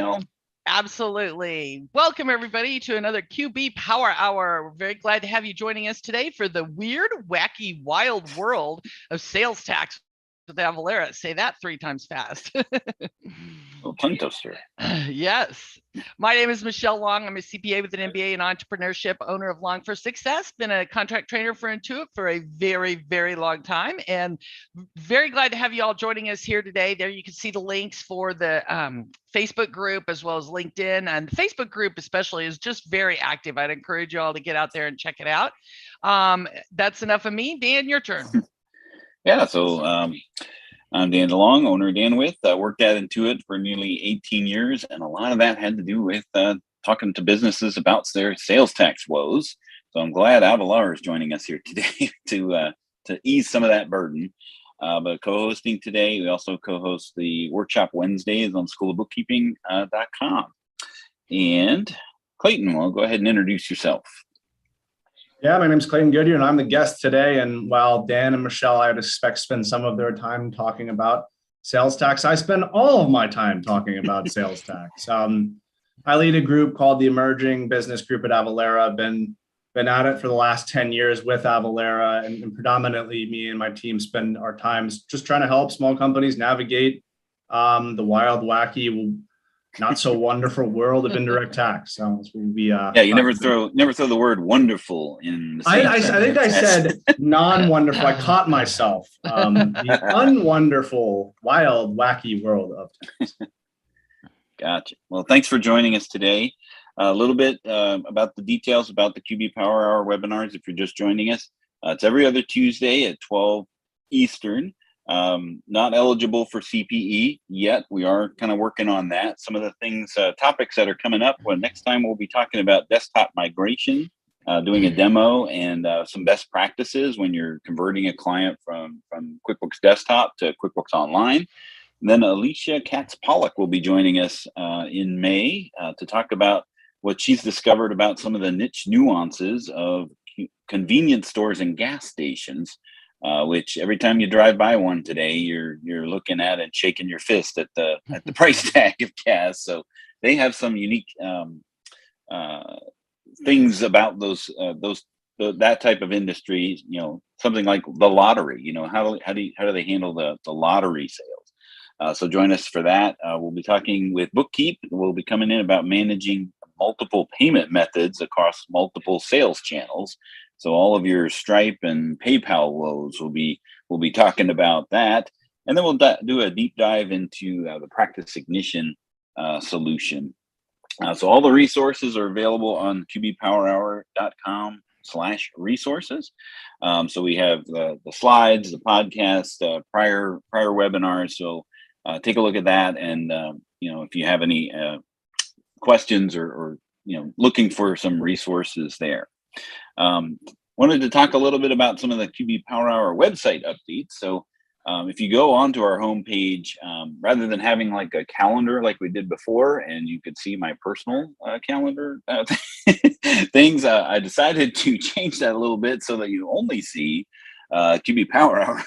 Michelle? Absolutely. Welcome, everybody, to another QB Power Hour. We're very glad to have you joining us today for the weird, wacky, wild world of sales tax with Avalara. Say that 3 times fast. Oh, tongue twister. Yes. My name is Michelle Long. I'm a CPA with an MBA in entrepreneurship, owner of Long for Success. Been a contract trainer for Intuit for a very, very long time, and very glad to have you all joining us here today. There you can see the links for the Facebook group as well as LinkedIn, and the Facebook group especially is just very active. I'd encourage you all to get out there and check it out. That's enough of me. Dan, your turn. Yeah, so I'm Dan DeLong, owner of Dan With. Worked at Intuit for nearly 18 years, and a lot of that had to do with talking to businesses about their sales tax woes. So I'm glad Avalara is joining us here today to ease some of that burden. But co-hosting today, we also co-host the Workshop Wednesdays on schoolofbookkeeping.com. And Clayton, well, go ahead and introduce yourself. Yeah, my name's Clayton Goodyear, and I'm the guest today. And while Dan and Michelle, I would expect, spend some of their time talking about sales tax, I spend all of my time talking about sales tax. I lead a group called the Emerging Business Group at Avalara. I've been at it for the last 10 years with Avalara, and predominantly me and my team spend our times just trying to help small companies navigate the wild, wacky, not so wonderful world of indirect tax. So we you never throw the word wonderful in. I think I said non-wonderful. I caught myself. The unwonderful, wild, wacky world of tax. Gotcha. Well, thanks for joining us today. A little bit about the details about the QB Power Hour webinars. If you're just joining us, it's every other Tuesday at 12 Eastern. Not eligible for CPE yet. We are kind of working on that. Some of the things, topics that are coming up. Well, next time we'll be talking about desktop migration, doing a demo, and some best practices when you're converting a client from QuickBooks Desktop to QuickBooks Online. And then Alicia Katz-Pollock will be joining us in May to talk about what she's discovered about some of the niche nuances of convenience stores and gas stations. Which every time you drive by one today, you're looking at and shaking your fist at the price tag of gas. So they have some unique things about that type of industry. You know, something like the lottery. You know, how do they handle the lottery sales? So join us for that. We'll be talking with Bookkeep. We'll be coming in about managing multiple payment methods across multiple sales channels. So all of your Stripe and PayPal woes, we'll be talking about that, and then we'll do a deep dive into the practice ignition solution. So all the resources are available on qbpowerhour.com/resources. So we have the slides, the podcast, prior webinars. So take a look at that, and if you have any questions or looking for some resources there. Wanted to talk a little bit about some of the QB Power Hour website updates. So if you go onto our homepage, rather than having like a calendar like we did before, and you could see my personal calendar things, I decided to change that a little bit so that you only see QB Power Hour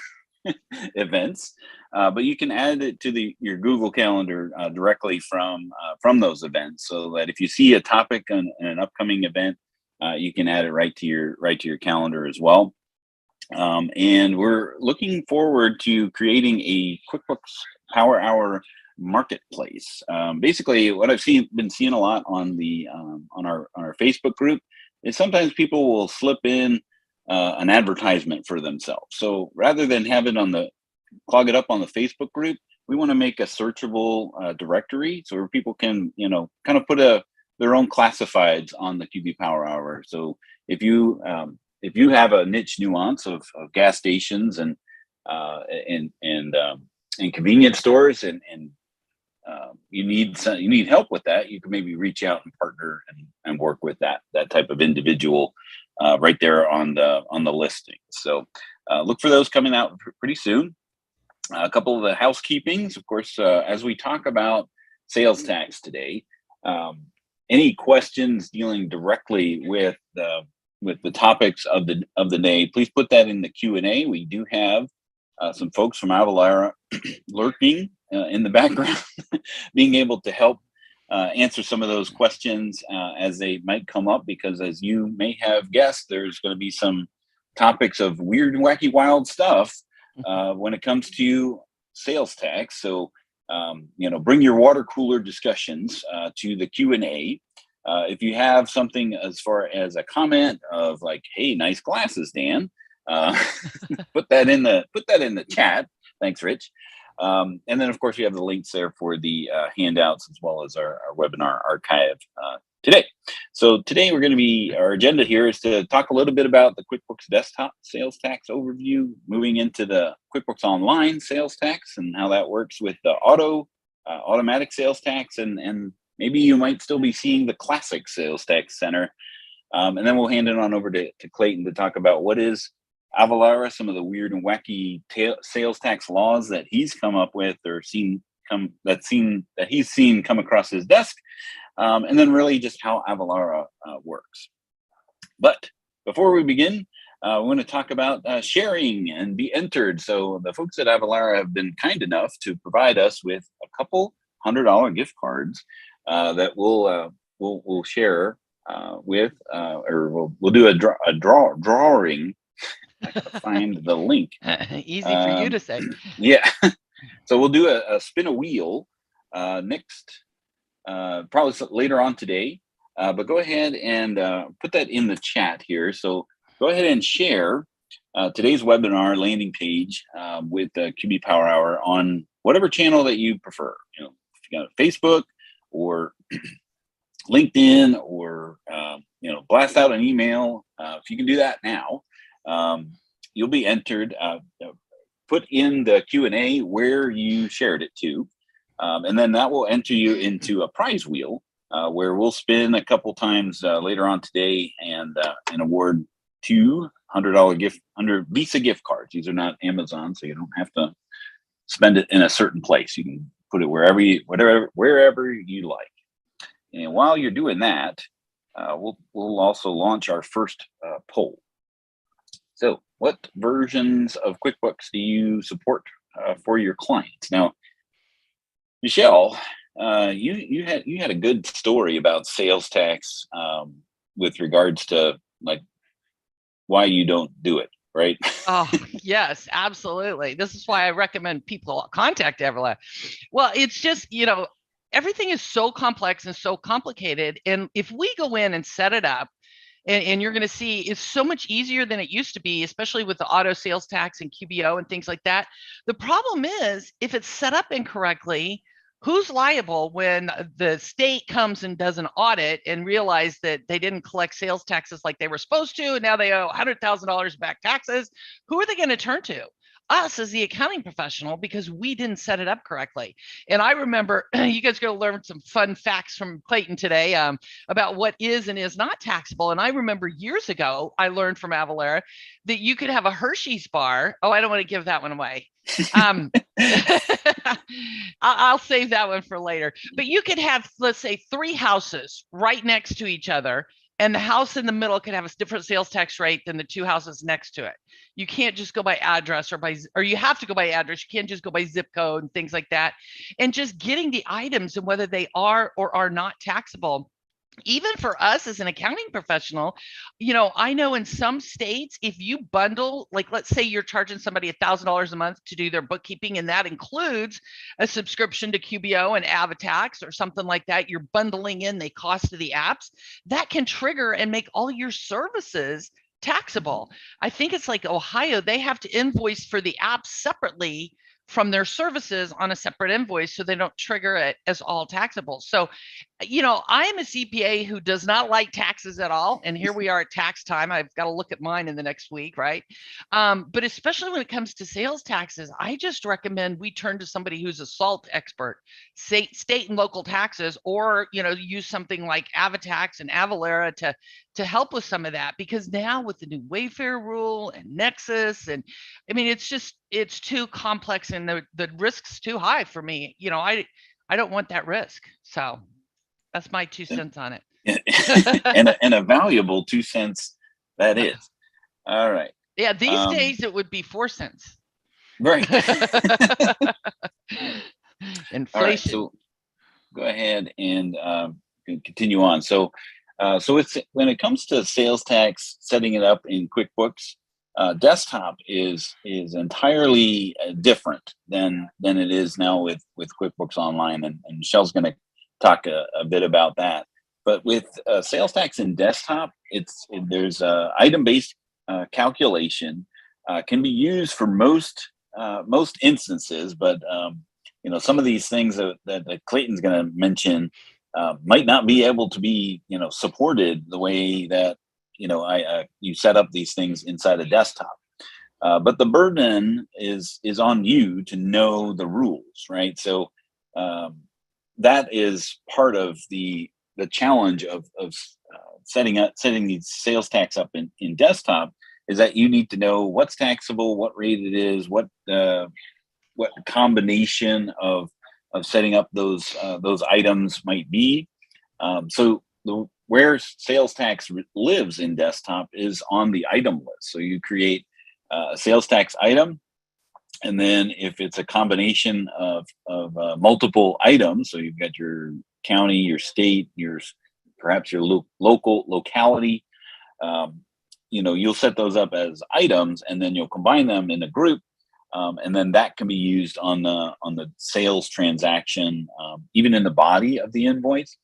events. But you can add it to your Google Calendar directly from those events, so that if you see a topic on an upcoming event, you can add it right to your calendar as well. And we're looking forward to creating a QuickBooks Power Hour marketplace. Basically, what I've been seeing a lot on our Facebook group is sometimes people will slip in an advertisement for themselves. So rather than have it clog it up on the Facebook group, we want to make a searchable directory so where people can kind of put their own classifieds on the QB Power Hour. So if you have a niche nuance of gas stations and convenience stores and you need help with that, you can maybe reach out and partner and work with that type of individual right there on the listing. So look for those coming out pretty soon. A couple of the housekeepings, of course, as we talk about sales tax today. Any questions dealing directly with the topics of the day, please put that in the Q&A. We do have some folks from Avalara lurking in the background, being able to help answer some of those questions as they might come up, because as you may have guessed, there's going to be some topics of weird and wacky wild stuff when it comes to sales tax. So, bring your water cooler discussions to the Q&A. If you have something as far as a comment of like, "Hey, nice glasses, Dan," put that in the chat. Thanks, Rich. And then, of course, we have the links there for the handouts as well as our webinar archive today. So today our agenda here is to talk a little bit about the QuickBooks Desktop sales tax overview, moving into the QuickBooks Online sales tax and how that works with the automatic sales tax, and maybe you might still be seeing the classic sales tax center. And then we'll hand it on over to Clayton to talk about what is Avalara, some of the weird and wacky sales tax laws that he's come up with or that he's seen come across his desk, and then really just how Avalara works. But before we begin, we want to talk about sharing and be entered. So the folks at Avalara have been kind enough to provide us with a couple $100 gift cards that we'll share with, or we'll do a drawing. I gotta find the link. Easy for you to say. Yeah. So we'll do a spin a wheel next, probably later on today. But go ahead and put that in the chat here. So go ahead and share today's webinar landing page with the QB Power Hour on whatever channel that you prefer. If you got Facebook or LinkedIn or blast out an email. If you can do that now. You'll be entered, put in the Q&A where you shared it to, and then that will enter you into a prize wheel where we'll spin a couple times later on today and award $200 Visa gift cards. These are not Amazon, so you don't have to spend it in a certain place. You can put it wherever you like. And while you're doing that, we'll also launch our first poll. So what versions of QuickBooks do you support for your clients? Now, Michelle, you had a good story about sales tax with regards to like why you don't do it, right? Oh, yes, absolutely. This is why I recommend people contact Avalara. Well, it's just, everything is so complex and so complicated. And if we go in and set it up, and you're going to see it's so much easier than it used to be, especially with the auto sales tax and QBO and things like that. The problem is if it's set up incorrectly, who's liable when the state comes and does an audit and realize that they didn't collect sales taxes like they were supposed to, and now they owe $100,000 back taxes? Who are they going to turn to? Us as the accounting professional, because we didn't set it up correctly. And I remember you guys are going to learn some fun facts from Clayton today about what is and is not taxable. And I remember years ago, I learned from Avalara that you could have a Hershey's bar. Oh, I don't want to give that one away. I'll save that one for later. But you could have, let's say, 3 houses right next to each other, and the house in the middle could have a different sales tax rate than the 2 houses next to it. You can't just go by address or you have to go by address. You can't just go by zip code and things like that. And just getting the items and whether they are or are not taxable. Even for us as an accounting professional, I know in some states, if you bundle, like let's say you're charging somebody $1,000 a month to do their bookkeeping, and that includes a subscription to QBO and Navitax or something like that, you're bundling in the cost of the apps, that can trigger and make all your services taxable. I think it's like Ohio, they have to invoice for the apps separately from their services on a separate invoice so they don't trigger it as all taxable. So, I am a CPA who does not like taxes at all. And here we are at tax time. I've got to look at mine in the next week, right? But especially when it comes to sales taxes, I just recommend we turn to somebody who's a SALT expert, state and local taxes, or, use something like Navitax and Avalara to help with some of that, because now with the new Wayfair rule and Nexus, and I mean, it's too complex and the risk's too high for me. I don't want that risk. So that's my 2 cents on it. and a valuable 2 cents that is. All right. Yeah, these days it would be 4 cents. Right. Inflation. All right, so go ahead and continue on. So, it's when it comes to sales tax, setting it up in QuickBooks Desktop is entirely different than it is now with QuickBooks Online, and Michelle's going to talk a bit about that. But with sales tax in Desktop, there's a item-based calculation can be used for most instances, but some of these things that Clayton's going to mention might not be able to be supported the way that you set up these things inside a desktop. But the burden is on you to know the rules, right? So that is part of the challenge of setting these sales tax up in Desktop, is that you need to know what's taxable, what rate it is, what combination of setting up those items might be. So where sales tax lives in Desktop is on the item list. So you create a sales tax item, and then if it's a combination of multiple items, so you've got your county, your state, perhaps your locality, you'll set those up as items, and then you'll combine them in a group, and then that can be used on the sales transaction, even in the body of the invoice.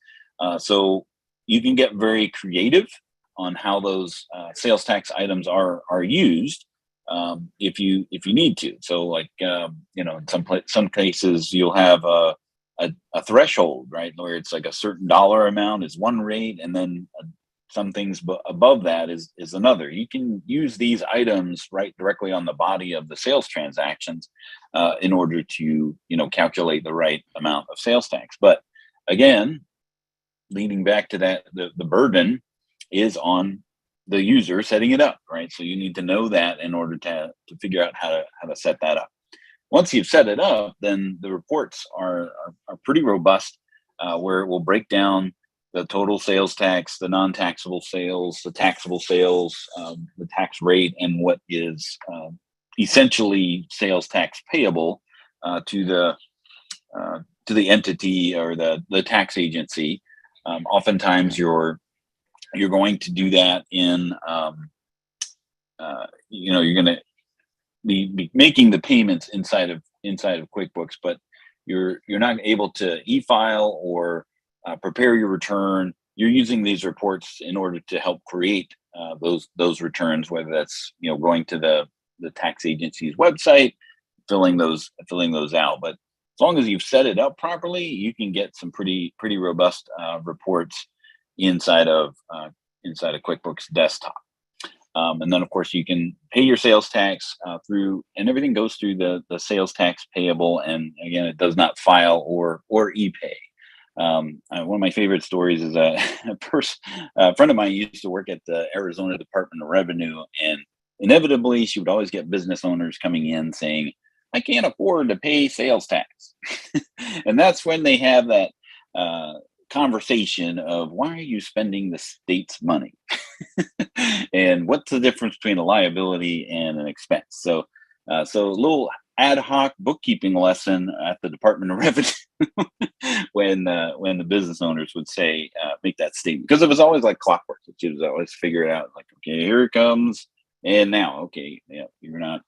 So you can get very creative on how those sales tax items are used, if you need to. So, like in some cases you'll have a threshold, right, where it's like a certain dollar amount is one rate, and then some things above that is another. You can use these items right directly on the body of the sales transactions in order to calculate the right amount of sales tax. But again, leading back to that, the burden is on the user setting it up, right? So you need to know that in order to figure out how to set that up. Once you've set it up, then the reports are pretty robust, where it will break down the total sales tax, the non-taxable sales, the taxable sales, the tax rate, and what is essentially sales tax payable to the entity or the tax agency. Oftentimes, you're going to do that in you're going to be making the payments inside of QuickBooks, but you're not able to e-file or prepare your return. You're using these reports in order to help create those returns, whether that's going to the tax agency's website, filling those out. But as long as you've set it up properly, you can get some pretty robust reports inside of QuickBooks Desktop. And then, of course, you can pay your sales tax through, and everything goes through the sales tax payable. And again, it does not file or e-pay. One of my favorite stories is a friend of mine used to work at the Arizona Department of Revenue, and inevitably she would always get business owners coming in saying, "I can't afford to pay sales tax." And that's when they have that conversation of, why are you spending the state's money? And what's the difference between a liability and an expense? So a little ad hoc bookkeeping lesson at the Department of Revenue when the business owners would say, make that statement, because it was always like clockwork. She was always figure it out, like, okay, here it comes, and now, okay, you're not.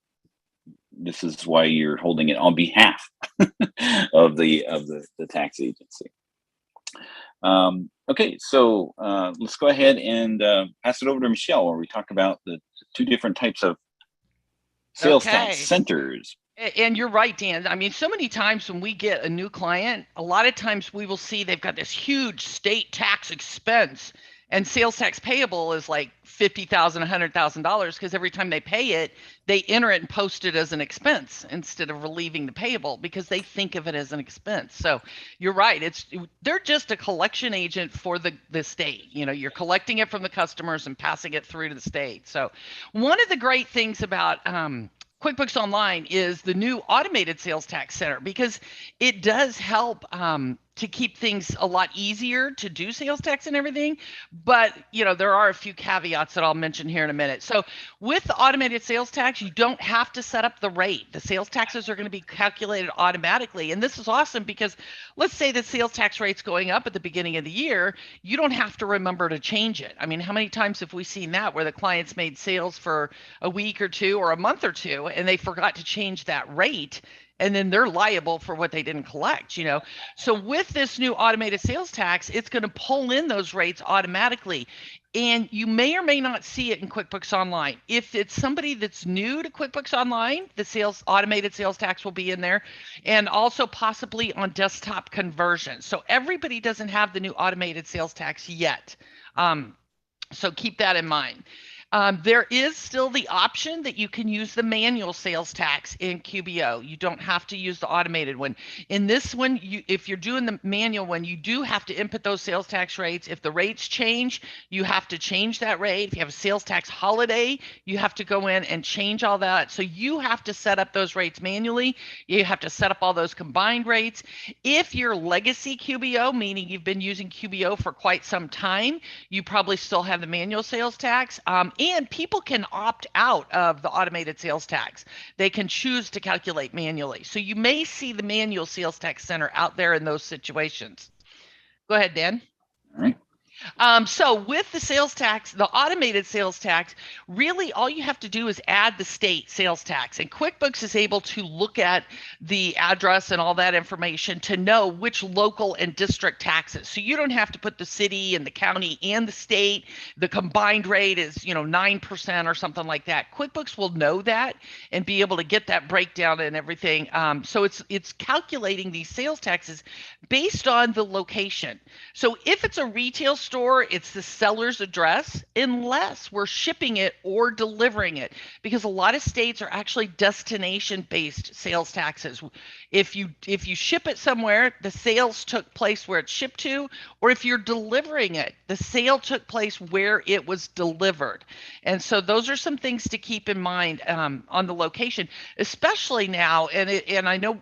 This is why you're holding it on behalf of the tax agency. Okay, so let's go ahead and pass it over to Michelle, where we talk about the two different types of sales tax centers. And you're right, Dan. I mean, so many times when we get a new client, a lot of times we will see they've got this huge state tax expense, and sales tax payable is like $50,000, $100,000, because every time they pay it, they enter it and post it as an expense instead of relieving the payable, because they think of it as an expense. So you're right. They're just a collection agent for the state. You're collecting it from the customers and passing it through to the state. So one of the great things about QuickBooks Online is the new automated sales tax center, because it does help to keep things a lot easier to do sales tax and everything. But, there are a few caveats that I'll mention here in a minute. So with the automated sales tax, you don't have to set up the rate. The sales taxes are going to be calculated automatically. And this is awesome because let's say the sales tax rate's going up at the beginning of the year, you don't have to remember to change it. I mean, how many times have we seen that where the clients made sales for a week or two or a month or two and they forgot to change that rate? And then they're liable for what they didn't collect, So with this new automated sales tax, it's going to pull in those rates automatically. And you may or may not see it in QuickBooks Online. If it's somebody that's new to QuickBooks Online, the automated sales tax will be in there, and also possibly on desktop conversion. So everybody doesn't have the new automated sales tax yet. So keep that in mind. There is still the option that you can use the manual sales tax in QBO. You don't have to use the automated one. In this one, if you're doing the manual one, you do have to input those sales tax rates. If the rates change, you have to change that rate. If you have a sales tax holiday, you have to go in and change all that. So you have to set up those rates manually. You have to set up all those combined rates. If you're legacy QBO, meaning you've been using QBO for quite some time, you probably still have the manual sales tax. And people can opt out of the automated sales tax. They can choose to calculate manually. So you may see the manual sales tax center out there in those situations. Go ahead, Dan. All right. So with the sales tax, the automated sales tax, really all you have to do is add the state sales tax, and QuickBooks is able to look at the address and all that information to know which local and district taxes. So you don't have to put the city and the county and the state. The combined rate is 9% or something like that. QuickBooks will know that and be able to get that breakdown and everything. So it's calculating these sales taxes based on the location. So if it's a retail store, it's the seller's address, unless we're shipping it or delivering it, because a lot of states are actually destination-based sales taxes. If you ship it somewhere, the sales took place where it's shipped to, or if you're delivering it, the sale took place where it was delivered. And so those are some things to keep in mind on the location, especially now. And I know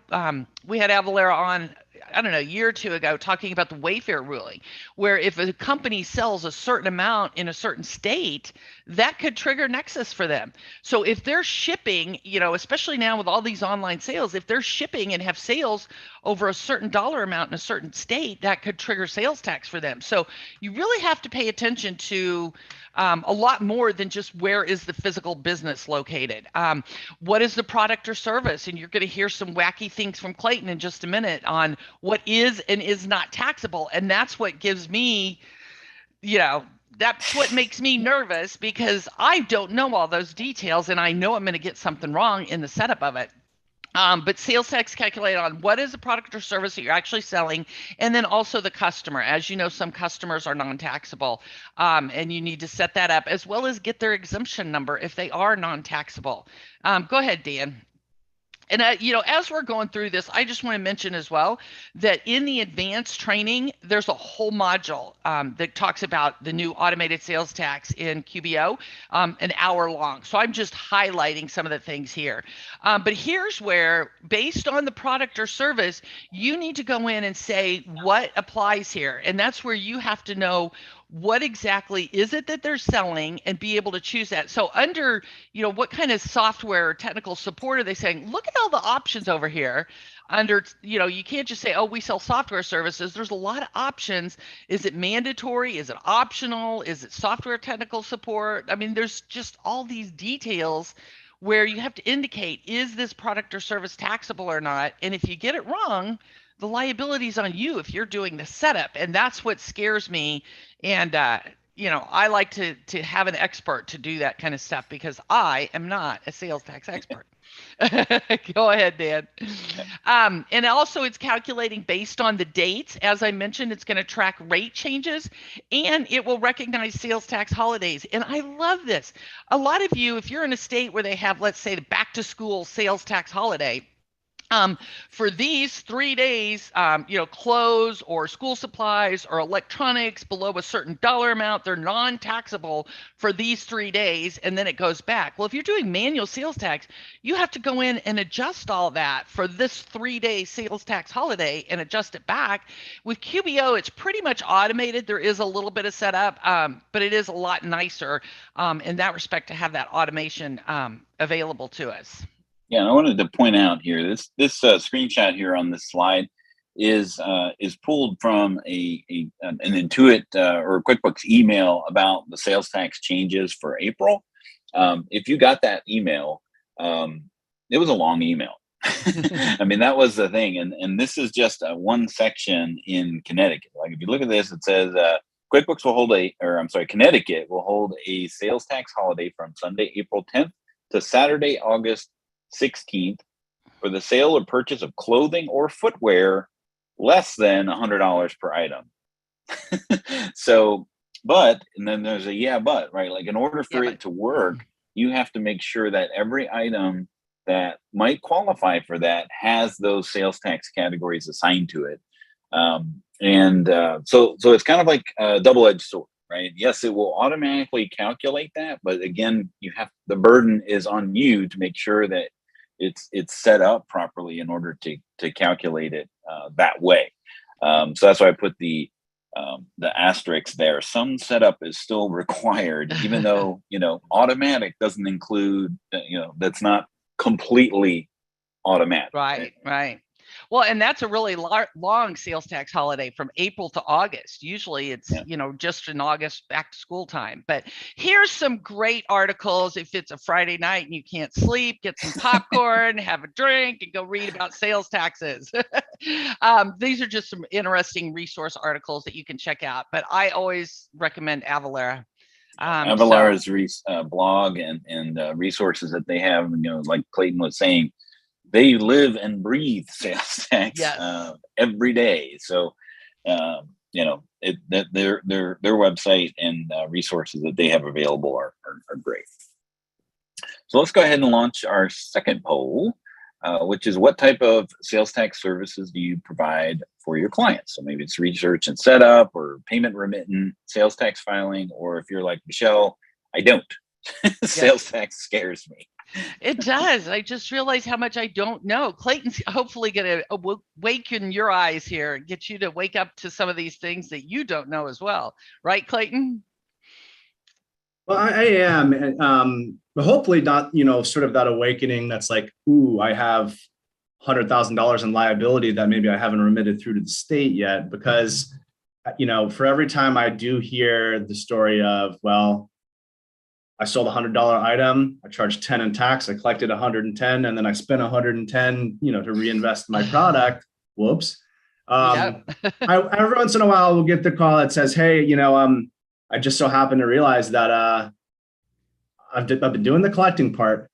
we had Avalara on, I don't know, a year or two ago talking about the Wayfair ruling, where if a company sells a certain amount in a certain state, that could trigger Nexus for them. So if they're shipping, especially now with all these online sales, if they're shipping and have sales over a certain dollar amount in a certain state, that could trigger sales tax for them. So you really have to pay attention to a lot more than just where is the physical business located. What is the product or service? And you're going to hear some wacky things from Clayton in just a minute on what is and is not taxable. And that's what gives me, that's what makes me nervous, because I don't know all those details and I know I'm going to get something wrong in the setup of it. But sales tax calculated on what is the product or service that you're actually selling, and then also the customer. As you know, some customers are non-taxable, and you need to set that up, as well as get their exemption number if they are non-taxable. Go ahead, Dan. And, as we're going through this, I just want to mention as well that in the advanced training, there's a whole module that talks about the new automated sales tax in QBO, an hour long. So I'm just highlighting some of the things here. But here's where, based on the product or service, you need to go in and say what applies here. And that's where you have to know what exactly is it that they're selling and be able to choose that. So under, what kind of software or technical support are they saying? Look at all the options over here. Under, you can't just say, oh, we sell software services. There's a lot of options. Is it mandatory? Is it optional? Is it software technical support? I mean, there's just all these details where you have to indicate, is this product or service taxable or not? And if you get it wrong, the liability is on you if you're doing the setup. And that's what scares me. And, I like to have an expert to do that kind of stuff, because I am not a sales tax expert. Go ahead, Dan. And also it's calculating based on the dates. As I mentioned, it's going to track rate changes, and it will recognize sales tax holidays. And I love this. A lot of you, if you're in a state where they have, let's say, the back to school sales tax holiday, For these 3 days, clothes or school supplies or electronics below a certain dollar amount, they're non-taxable for these 3 days, and then it goes back. Well, if you're doing manual sales tax, you have to go in and adjust all that for this 3-day sales tax holiday and adjust it back. With QBO, it's pretty much automated. There is a little bit of setup, but it is a lot nicer in that respect to have that automation available to us. Yeah, I wanted to point out here, this screenshot here on this slide is pulled from an Intuit or QuickBooks email about the sales tax changes for April. If you got that email, it was a long email. I mean, that was the thing, and this is just one section in Connecticut. Like if you look at this, it says QuickBooks will hold Connecticut will hold a sales tax holiday from Sunday, April 10th to Saturday, August 16th for the sale or purchase of clothing or footwear less than $100 per item. So, and then there's a but, right? Like in order for it to work, you have to make sure that every item that might qualify for that has those sales tax categories assigned to it. So it's kind of like a double-edged sword, right? Yes, it will automatically calculate that, but again, the burden is on you to make sure that it's set up properly in order to calculate it that way. So that's why I put the asterisk there. Some setup is still required, even though automatic doesn't include that's not completely automatic. Right. Well, and that's a really long sales tax holiday from April to August. Usually it's, just in August, back to school time. But here's some great articles. If it's a Friday night and you can't sleep, get some popcorn, have a drink, and go read about sales taxes. These are just some interesting resource articles that you can check out. But I always recommend Avalara. Avalara's blog and resources that they have, like Clayton was saying, they live and breathe sales tax every day. So, their website and resources that they have available are great. So let's go ahead and launch our second poll, which is what type of sales tax services do you provide for your clients? So maybe it's research and setup or payment remittance, sales tax filing, or if you're like Michelle, I don't. Sales tax scares me. It does. I just realized how much I don't know. Clayton's hopefully going to awaken your eyes here, get you to wake up to some of these things that you don't know as well. Right, Clayton? Well, I am, but hopefully not, sort of that awakening that's like, ooh, I have $100,000 in liability that maybe I haven't remitted through to the state yet, because, for every time I do hear the story of, well, I sold a $100 item, I charged 10 in tax, I collected 110, and then I spent 110, to reinvest in my product. Whoops. Every once in a while, we'll get the call that says, hey, I just so happen to realize that I've been doing the collecting part.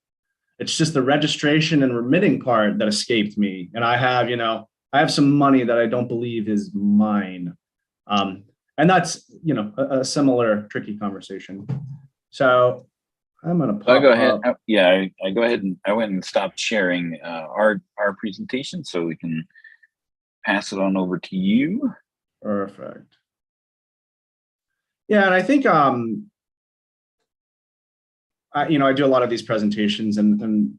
It's just the registration and remitting part that escaped me. And I have some money that I don't believe is mine. And that's, a similar tricky conversation. So I'm going to go ahead. I go ahead and I went and stopped sharing our presentation so we can pass it on over to you. Perfect. Yeah, and I think I do a lot of these presentations, and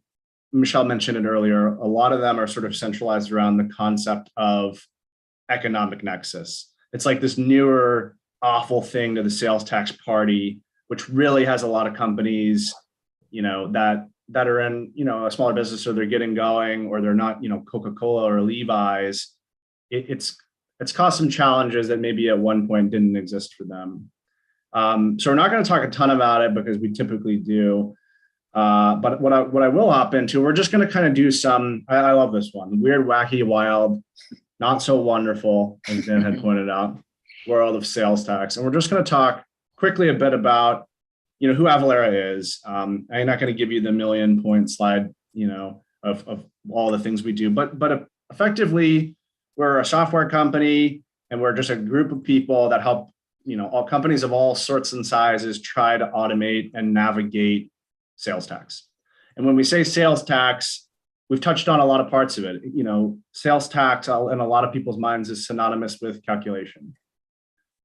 Michelle mentioned it earlier. A lot of them are sort of centralized around the concept of economic nexus. It's like this newer awful thing to the sales tax party, which really has a lot of companies, that are in, a smaller business, or they're getting going, or they're not, Coca-Cola or Levi's. It's caused some challenges that maybe at one point didn't exist for them. So we're not going to talk a ton about it because we typically do. But what I will hop into, we're just going to kind of do some, I love this one, weird, wacky, wild, not so wonderful, as Dan had pointed out, world of sales tax. And we're just going to talk quickly a bit about, who Avalara is. I'm not going to give you the 1,000,000-point slide, of all the things we do, but effectively we're a software company, and we're just a group of people that help, all companies of all sorts and sizes try to automate and navigate sales tax. And when we say sales tax, we've touched on a lot of parts of it. Sales tax in a lot of people's minds is synonymous with calculation,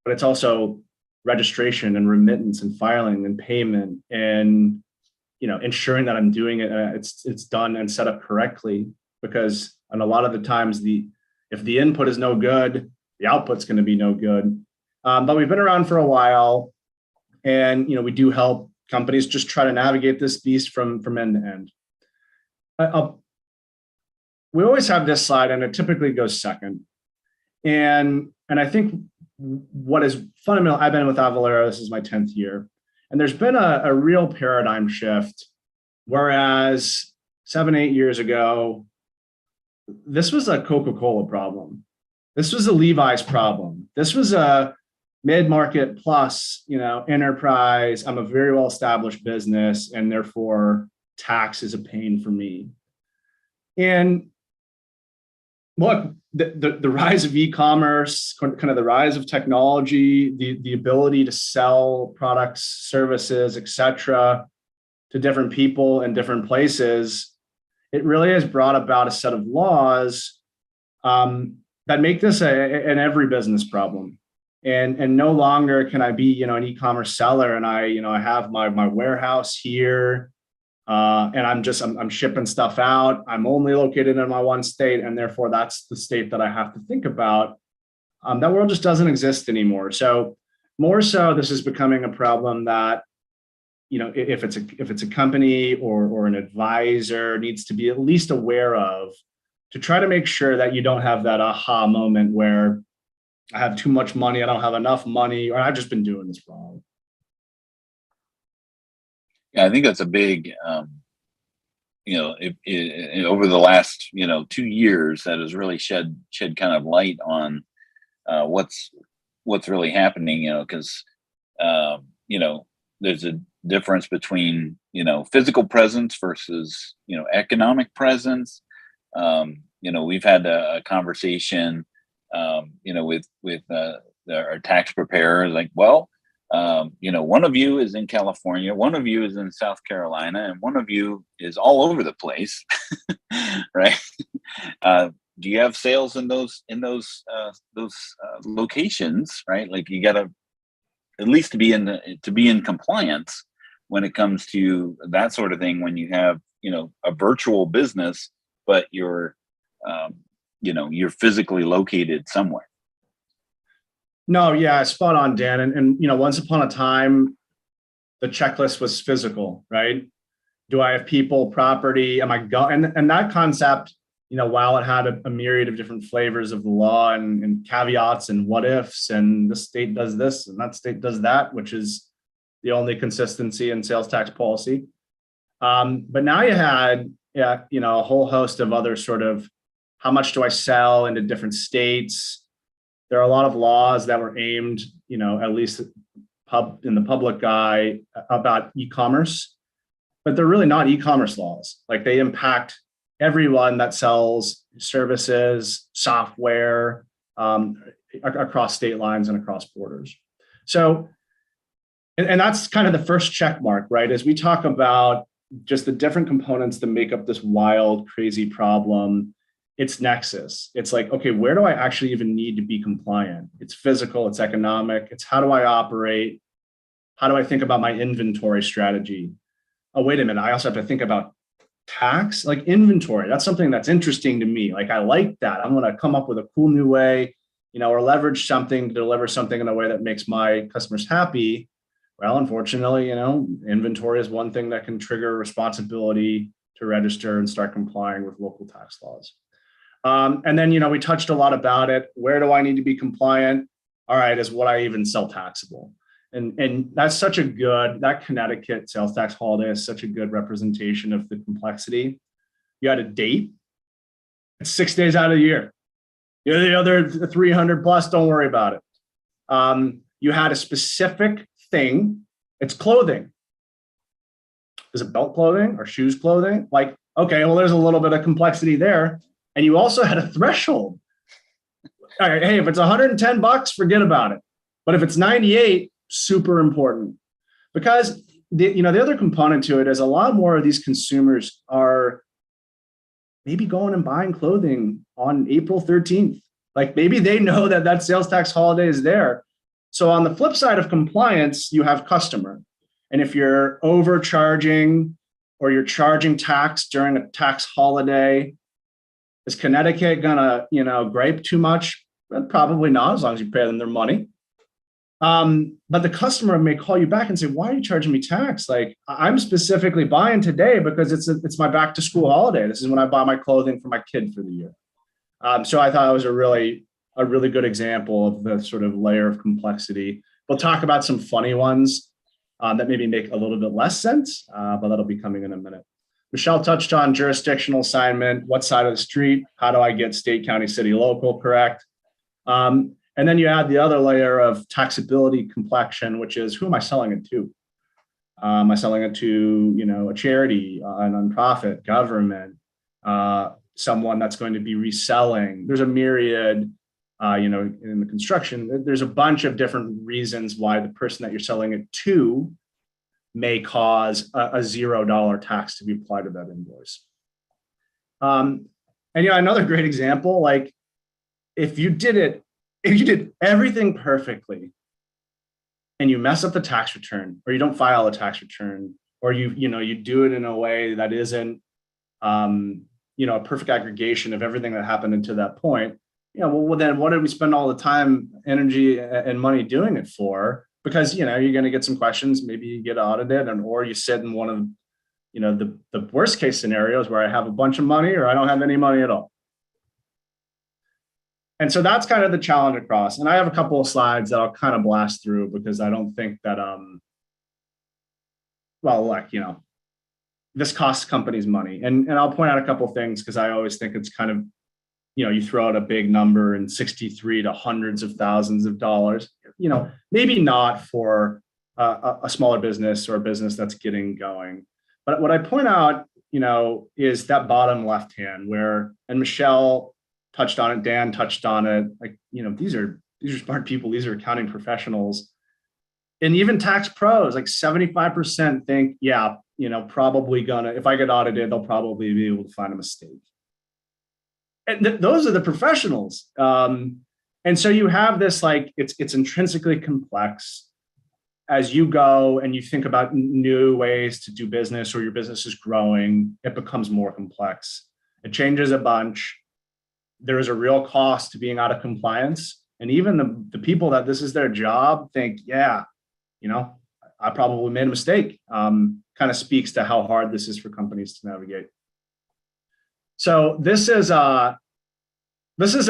but it's also registration and remittance and filing and payment and ensuring that I'm doing it and it's done and set up correctly. Because and a lot of the times if the input is no good, the output's going to be no good. But we've been around for a while, and we do help companies just try to navigate this beast from end to end. We always have this slide, and it typically goes second. And I think what is fundamental, I've been with Avalara, this is my 10th year, and there's been a real paradigm shift. Whereas 7-8 years ago, this was a Coca-Cola problem. This was a Levi's problem. This was a mid-market plus, enterprise. I'm a very well-established business, and therefore tax is a pain for me. And look, the rise of e-commerce, kind of the rise of technology, the ability to sell products, services, et cetera, to different people in different places, it really has brought about a set of laws that make this an every business problem. And no longer can I be, an e-commerce seller and I have my warehouse here and I'm shipping stuff out. I'm only located in my one state, and therefore that's the state that I have to think about. That world just doesn't exist anymore. So more so, this is becoming a problem that, if it's a company or an advisor needs to be at least aware of, to try to make sure that you don't have that aha moment where I have too much money, I don't have enough money, or I've just been doing this wrong. Yeah, I think that's a big, over the last, 2 years, that has really shed kind of light on what's really happening, because, there's a difference between, physical presence versus, economic presence. We've had a conversation, with our tax preparer, like, well, one of you is in California, one of you is in South Carolina, and one of you is all over the place, right? Do you have sales in those locations, right? Like, you got to at least to be in compliance when it comes to that sort of thing. When you have a virtual business, but you're physically located somewhere. No, yeah, spot on, Dan. And once upon a time, the checklist was physical, right? Do I have people, property? Am I going? And that concept, while it had a myriad of different flavors of the law and caveats and what ifs, and this state does this and that state does that, which is the only consistency in sales tax policy. But now you had, a whole host of other sort of, how much do I sell into different states? There are a lot of laws that were aimed, at least in the public eye, about e-commerce, but they're really not e-commerce laws. Like, they impact everyone that sells services, software, across state lines and across borders. So, and that's kind of the first check mark, right? As we talk about just the different components that make up this wild, crazy problem, it's Nexus. It's like, okay, where do I actually even need to be compliant? It's physical, it's economic, it's how do I operate? How do I think about my inventory strategy? Oh, wait a minute, I also have to think about tax, like inventory. That's something that's interesting to me. Like, I like that. I'm going to come up with a cool new way, or leverage something to deliver something in a way that makes my customers happy. Well, unfortunately, inventory is one thing that can trigger responsibility to register and start complying with local tax laws. And then, we touched a lot about it. Where do I need to be compliant? All right, is what I even sell taxable? And that's such a good, that Connecticut sales tax holiday is such a good representation of the complexity. You had a date, it's 6 days out of the year. The other 300 plus, don't worry about it. You had a specific thing, it's clothing. Is it belt clothing or shoes clothing? Like, okay, well, there's a little bit of complexity there. And you also had a threshold. All right, hey, if it's $110, forget about it. But if it's 98, super important. Because the other component to it is a lot more of these consumers are maybe going and buying clothing on April 13th. Like maybe they know that that sales tax holiday is there. So on the flip side of compliance, you have customer. And if you're overcharging or you're charging tax during a tax holiday, is Connecticut gonna, gripe too much? Well, probably not, as long as you pay them their money. But the customer may call you back and say, why are you charging me tax? Like, I'm specifically buying today because it's my back to school holiday. This is when I buy my clothing for my kid for the year. So I thought it was a really good example of the sort of layer of complexity. We'll talk about some funny ones that maybe make a little bit less sense, but that'll be coming in a minute. Michelle touched on jurisdictional assignment, what side of the street, how do I get state, county, city, local correct? And then you add the other layer of taxability complexion, which is who am I selling it to? Am I selling it to, a charity, a nonprofit, government, someone that's going to be reselling? There's a myriad, in the construction, there's a bunch of different reasons why the person that you're selling it to may cause a $0 tax to be applied to that invoice. And another great example, like if you did everything perfectly and you mess up the tax return, or you don't file a tax return, or you do it in a way that isn't a perfect aggregation of everything that happened until that point, well then what did we spend all the time, energy, and money doing it for? Because you're going to get some questions, maybe you get audited, or you sit in one of the worst case scenarios where I have a bunch of money or I don't have any money at all. And so that's kind of the challenge across. And I have a couple of slides that I'll kind of blast through because I don't think that this costs companies money. And I'll point out a couple of things because I always think it's kind of, you throw out a big number and 63 to hundreds of thousands of dollars, maybe not for a smaller business or a business that's getting going. But what I point out, is that bottom left hand where, and Michelle touched on it, Dan touched on it, like, these are smart people, these are accounting professionals. And even tax pros, like 75% think, yeah, probably if I get audited, they'll probably be able to find a mistake. And those are the professionals. And so you have this, like, it's intrinsically complex. As you go and you think about new ways to do business, or your business is growing, it becomes more complex. It changes a bunch. There is a real cost to being out of compliance. And even the people that this is their job think, yeah, I probably made a mistake. Kind of speaks to how hard this is for companies to navigate. So this is an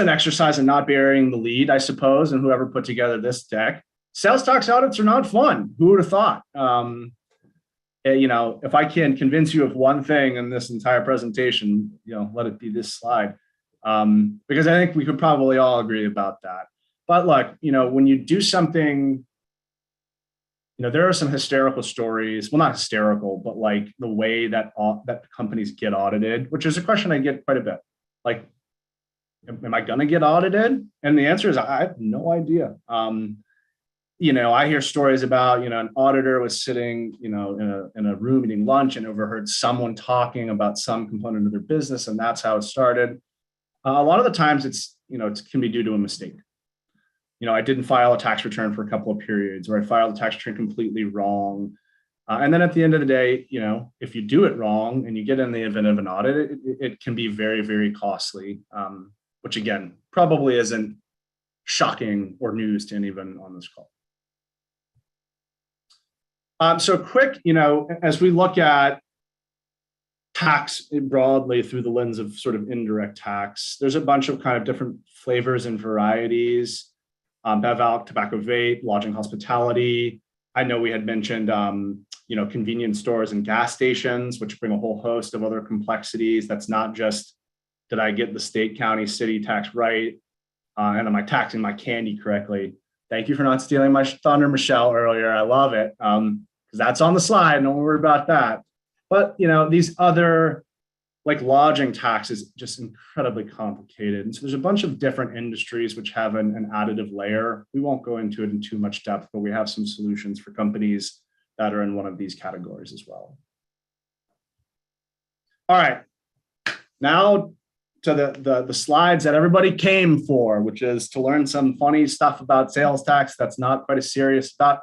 exercise in not burying the lead, I suppose, and whoever put together this deck. Sales tax audits are not fun. Who would have thought? If I can convince you of one thing in this entire presentation, let it be this slide. Because I think we could probably all agree about that. But look, when you do something, there are some hysterical stories. Well, not hysterical, but like the way that companies get audited, which is a question I get quite a bit. Like, am I going to get audited? And the answer is, I have no idea. I hear stories about, an auditor was sitting, in a room eating lunch and overheard someone talking about some component of their business, and that's how it started. A lot of the times it can be due to a mistake. I didn't file a tax return for a couple of periods, or I filed a tax return completely wrong. And then at the end of the day, if you do it wrong and you get in the event of an audit, it can be very, very costly, which again, probably isn't shocking or news to anyone on this call. So quick, as we look at tax broadly through the lens of sort of indirect tax, there's a bunch of kind of different flavors and varieties. Bev alc, tobacco vape, lodging hospitality. I know we had mentioned, convenience stores and gas stations, which bring a whole host of other complexities. That's not just, did I get the state, county, city tax right? And am I taxing my candy correctly? Thank you for not stealing my thunder, Michelle, earlier. I love it. Because that's on the slide. Don't worry about that. But, these other, like lodging tax is just incredibly complicated. And so there's a bunch of different industries which have an additive layer. We won't go into it in too much depth, but we have some solutions for companies that are in one of these categories as well. All right. now to the slides that everybody came for, which is to learn some funny stuff about sales tax that's not quite as serious about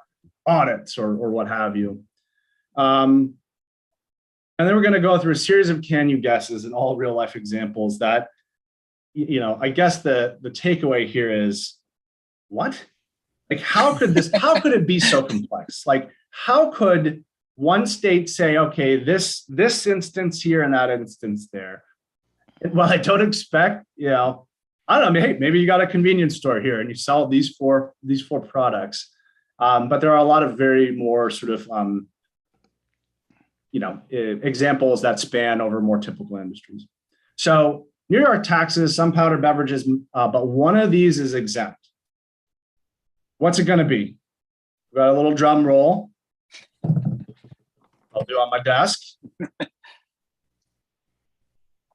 audits or what have you. And then we're going to go through a series of can you guesses and all real life examples that, I guess the takeaway here is, what? Like, how could it be so complex? Like, how could one state say, okay, this instance here and that instance there? Well, I don't expect, I don't know, maybe you got a convenience store here and you sell these four products. But there are a lot of very more sort of, examples that span over more typical industries. So New York taxes, some powdered beverages, but one of these is exempt. What's it going to be? We've got a little drum roll. I'll do on my desk.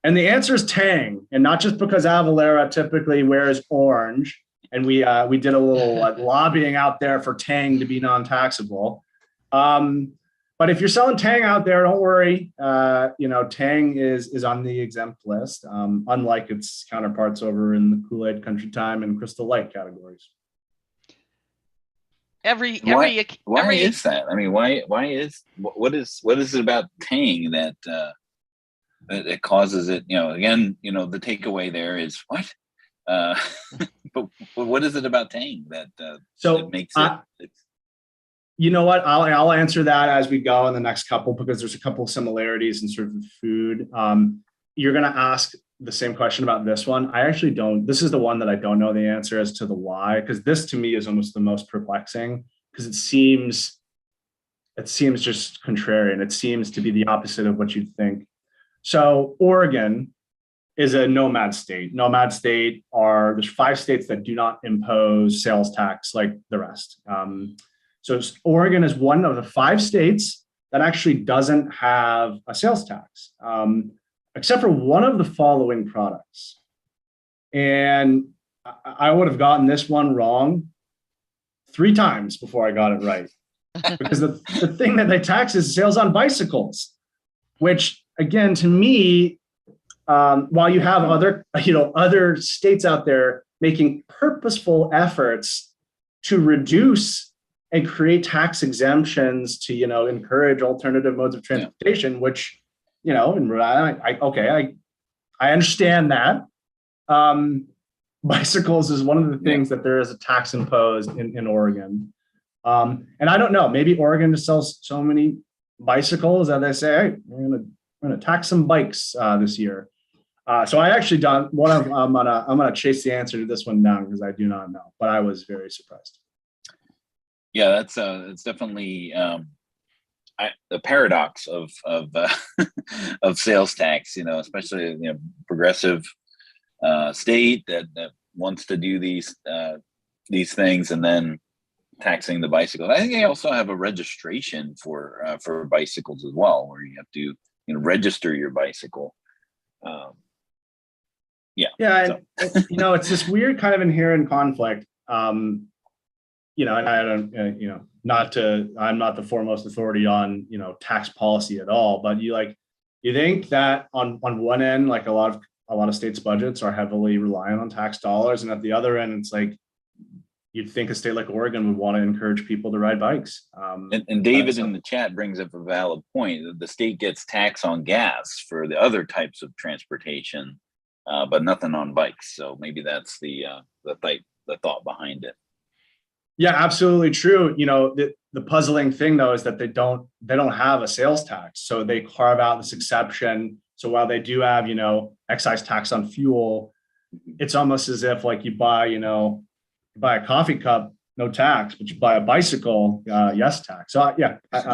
And the answer is Tang, and not just because Avalara typically wears orange, and we did a little lobbying out there for Tang to be non-taxable. But if you're selling Tang out there, don't worry. Tang is on the exempt list, unlike its counterparts over in the Kool-Aid, Country Time, and Crystal Light categories. Why is that? I mean, what is it about Tang that it causes it? Again, the takeaway there is what? But what is it about Tang that makes it? You know what? I'll answer that as we go in the next couple, because there's a couple of similarities in sort of the food. You're going to ask the same question about this one. I actually don't. This is the one that I don't know the answer as to the why, because this to me is almost the most perplexing, because it seems just contrarian. It seems to be the opposite of what you'd think. So Oregon is a nomad state. Nomad state there's 5 states that do not impose sales tax like the rest. So Oregon is one of the 5 states that actually doesn't have a sales tax, except for one of the following products. And I would have gotten this one wrong 3 times before I got it right. Because the thing that they tax is sales on bicycles, which again, to me, while you have other states out there making purposeful efforts to reduce and create tax exemptions to, encourage alternative modes of transportation, which, in Rhode Island, I understand that. Bicycles is one of the things that there is a tax imposed in Oregon. And I don't know, maybe Oregon just sells so many bicycles that they say, hey, we're gonna tax some bikes this year. So I actually don't. I'm gonna chase the answer to this one down because I do not know, but I was very surprised. Yeah, that's it's definitely the paradox of of sales tax. Especially progressive state that wants to do these things, and then taxing the bicycles. I think they also have a registration for bicycles as well, where you have to register your bicycle. It's this weird kind of inherent conflict. And I don't, I'm not the foremost authority on, tax policy at all, but you think that on one end, like a lot of states' budgets are heavily reliant on tax dollars, and at the other end, it's like you'd think a state like Oregon would want to encourage people to ride bikes. And David in the chat brings up a valid point that the state gets tax on gas for the other types of transportation, but nothing on bikes. So maybe that's the thought behind it. Yeah, absolutely true. The puzzling thing though is that they don't have a sales tax, so they carve out this exception. So while they do have excise tax on fuel, it's almost as if like you buy a coffee cup, no tax, but you buy a bicycle, yes tax. So I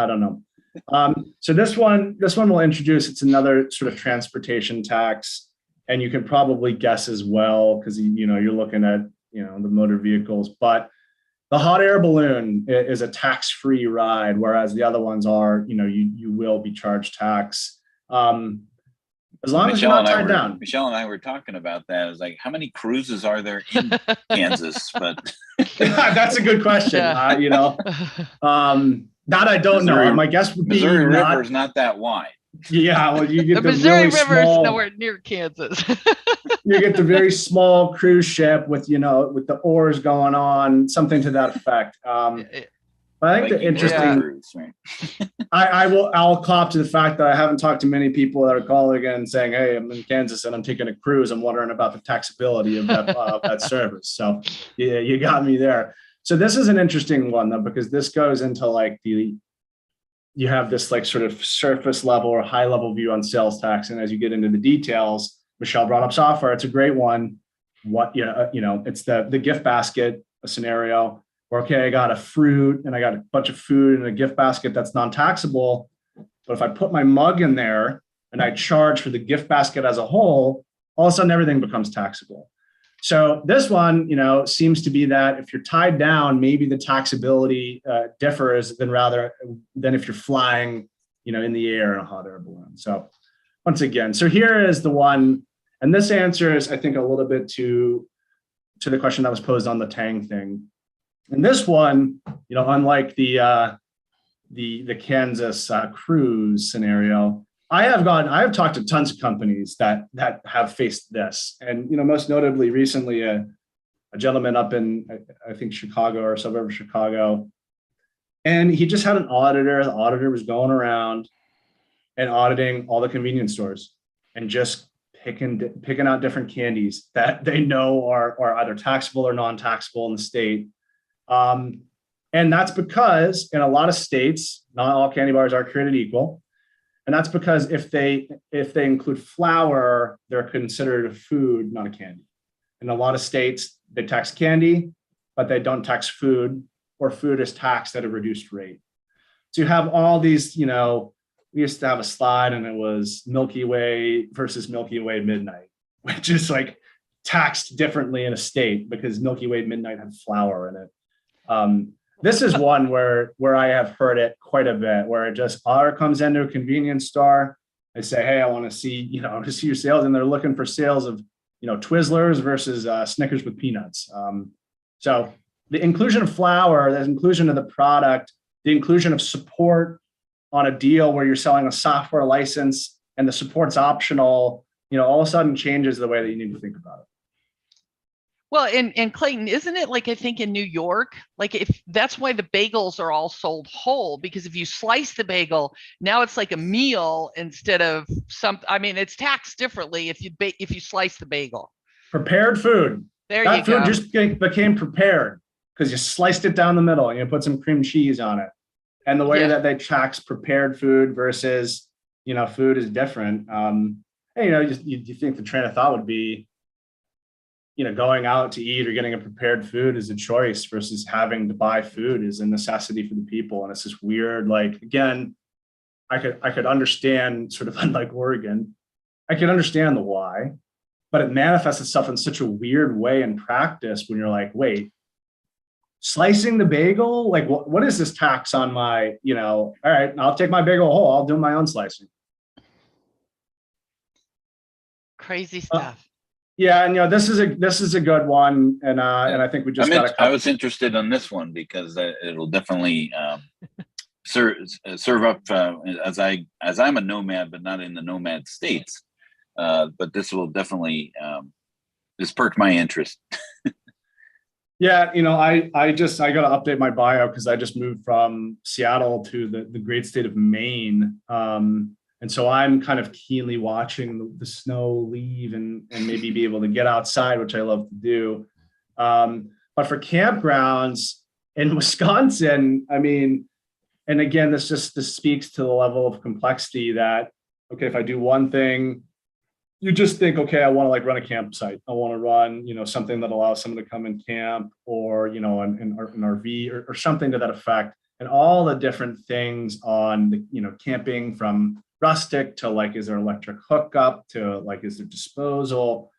don't know. So this one will introduce. It's another sort of transportation tax, and you can probably guess as well because you're looking at the motor vehicles, but the hot air balloon is a tax-free ride, whereas the other ones are, you will be charged tax. As long as you're not tied down. Michelle and I were talking about that. I was like, how many cruises are there in Kansas? But that's a good question. Yeah. That I don't know. My guess would be Missouri River is not that wide. Yeah, well, you The get the Missouri really River is small, nowhere near Kansas. you get the very small cruise ship with, with the oars going on, something to that effect. But I think the Viking river interesting, cruise, right? I'll cop to the fact that I haven't talked to many people that are calling in saying, "Hey, I'm in Kansas and I'm taking a cruise. I'm wondering about the taxability of that service." So yeah, you got me there. So this is an interesting one though, because this goes into like you have this like sort of surface level or high level view on sales tax, and as you get into the details, Michelle brought up software. It's a great one. It's the gift basket scenario. Okay, I got a fruit and I got a bunch of food in a gift basket that's non-taxable. But if I put my mug in there and I charge for the gift basket as a whole, all of a sudden everything becomes taxable. So this one, seems to be that if you're tied down, maybe the taxability differs than if you're flying, in the air in a hot air balloon. So once again, so here is the one, and this answers, I think, a little bit to the question that was posed on the Tang thing. And this one, unlike the Kansas cruise scenario, I have talked to tons of companies that have faced this, and most notably recently, a gentleman up in I think Chicago or suburb of Chicago, and he just had an auditor. The auditor was going around and auditing all the convenience stores and just picking out different candies that they know are either taxable or non-taxable in the state. And that's because in a lot of states, not all candy bars are created equal. And that's because if they include flour, they're considered a food, not a candy. In a lot of states, they tax candy, but they don't tax food, or food is taxed at a reduced rate. So you have all these, we used to have a slide and it was Milky Way versus Milky Way Midnight, which is like taxed differently in a state because Milky Way Midnight had flour in it. This is one where I have heard it quite a bit, where it just auditor comes into a convenience store. They say, "Hey, I want to see, to see your sales," and they're looking for sales of, Twizzlers versus Snickers with peanuts. So the inclusion of flour, the inclusion of the product, the inclusion of support on a deal where you're selling a software license and the support's optional, all of a sudden changes the way that you need to think about it. Well, and Clayton, isn't it like, I think in New York, like if that's why the bagels are all sold whole, because if you slice the bagel, now it's like a meal instead of it's taxed differently if you slice the bagel. Prepared food. There that you food go. Just became prepared because you sliced it down the middle and you put some cream cheese on it. And the way that they tax prepared food versus, food is different. You think the train of thought would be, going out to eat or getting a prepared food is a choice versus having to buy food is a necessity for the people. And it's this weird, like, again, I could understand, sort of unlike Oregon, I could understand the why, but it manifests itself in such a weird way in practice when you're like, wait, slicing the bagel, like what is this tax on my, all right, I'll take my bagel whole, I'll do my own slicing. Crazy stuff. Yeah, and this is a good one, and I think we just got. I was interested in this one because it'll definitely serve up as I'm a nomad, but not in the nomad states. But this will definitely this perked my interest. Yeah, I got to update my bio because I just moved from Seattle to the great state of Maine. And so I'm kind of keenly watching the snow leave and maybe be able to get outside, which I love to do. But for campgrounds in Wisconsin, and again, this speaks to the level of complexity that, okay, if I do one thing, you just think, okay, I want to run a campsite. I want to run, something that allows someone to come and camp, or, an RV or something to that effect. And all the different things on the, camping, from rustic to is there electric hookup to is there disposal,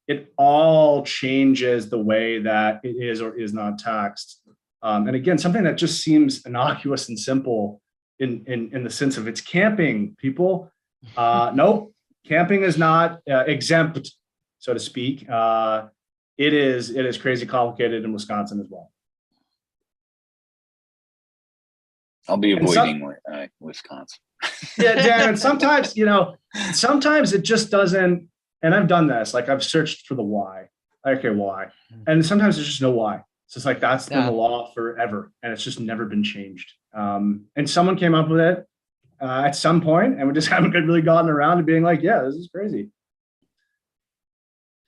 it all changes the way that it is or is not taxed. And again, something that just seems innocuous and simple in the sense of it's camping, people. Nope, camping is not exempt, so to speak. It is crazy complicated in Wisconsin as well. I'll be And avoiding Wisconsin. Yeah, Dan, and sometimes, sometimes it just doesn't, and I've done this, like I've searched for the why. Okay, why? And sometimes there's just no why. It's just like, that's been the law forever, and it's just never been changed. And someone came up with it at some point, and we just haven't really gotten around to being like, yeah, this is crazy.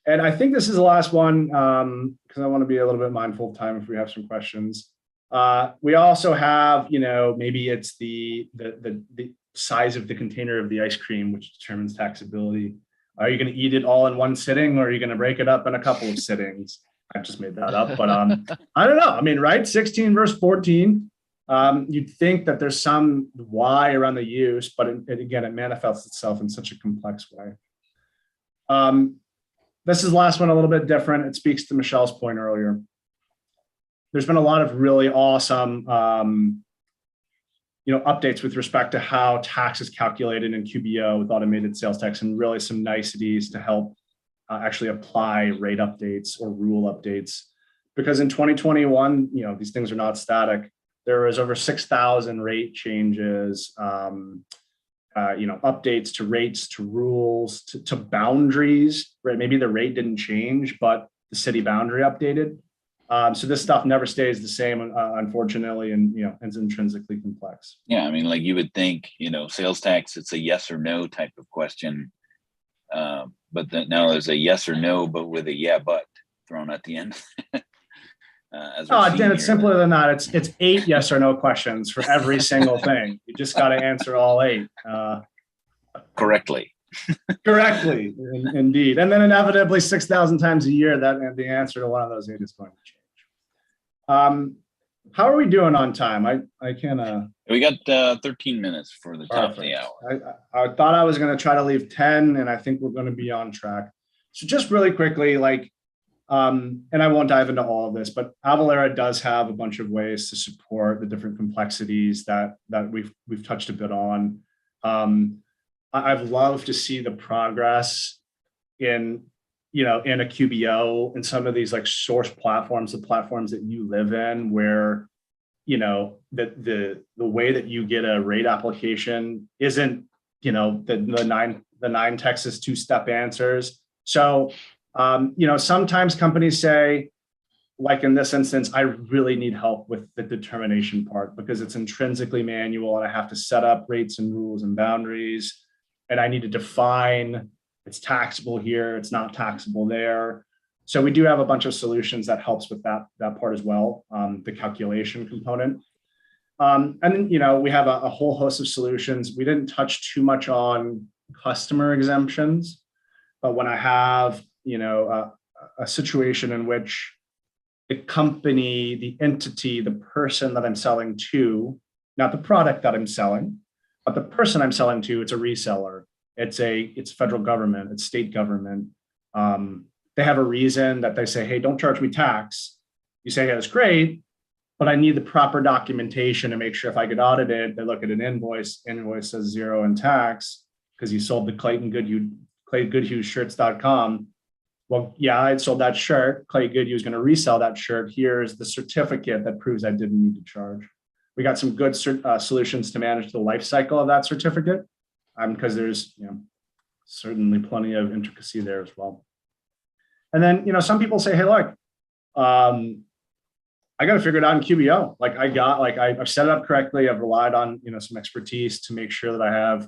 And I think this is the last one, because I want to be a little bit mindful of time if we have some questions. We also have, maybe it's the size of the container of the ice cream, which determines taxability. Are you going to eat it all in one sitting, or are you going to break it up in a couple of sittings? I just made that up, but I don't know. I mean, right? 16 versus 14. You'd think that there's some why around the use, but again, it manifests itself in such a complex way. This is the last one, a little bit different. It speaks to Michelle's point earlier. There's been a lot of really awesome, updates with respect to how tax is calculated in QBO with automated sales tax, and really some niceties to help actually apply rate updates or rule updates. Because in 2021, these things are not static. There was over 6,000 rate changes, updates to rates, to rules, to boundaries, right? Maybe the rate didn't change, but the city boundary updated. So this stuff never stays the same, unfortunately, and it's intrinsically complex. Yeah, I mean, like you would think, sales tax, it's a yes or no type of question, but then now there's a yes or no, but with a yeah but thrown at the end. Dan, it's simpler than that. It's 8 yes or no questions for every single thing. You just got to answer all 8 correctly. Correctly, indeed, and then inevitably 6,000 times a year that the answer to one of those 8 is going to change. How are we doing on time? I can. We got 13 minutes for the top of the hour. I thought I was going to try to leave 10, and I think we're going to be on track. So just really quickly, and I won't dive into all of this, but Avalara does have a bunch of ways to support the different complexities that we've touched a bit on. I've loved to see the progress in a QBO and some of these source platforms, the platforms that you live in, where the way that you get a rate application isn't the nine Texas 2-step answers. So sometimes companies say, like in this instance, I really need help with the determination part because it's intrinsically manual and I have to set up rates and rules and boundaries, and I need to define it's taxable here, it's not taxable there. So we do have a bunch of solutions that helps with that part as well, the calculation component. And then, we have a whole host of solutions. We didn't touch too much on customer exemptions, but when I have, a situation in which the company, the entity, the person that I'm selling to, not the product that I'm selling, but the person I'm selling to, it's a reseller. It's federal government, it's state government. They have a reason that they say, hey, don't charge me tax. You say, yeah, that's great, but I need the proper documentation to make sure if I get audited, they look at an invoice says 0 in tax because you sold the Clayton Goodhue shirts.com. Well, yeah, I sold that shirt. Clay Goodhue is going to resell that shirt. Here's the certificate that proves I didn't need to charge. We got some good solutions to manage the life cycle of that certificate, because there's certainly plenty of intricacy there as well. And then some people say, hey, look, I got to figure it out in QBO. I've set it up correctly. I've relied on some expertise to make sure that I have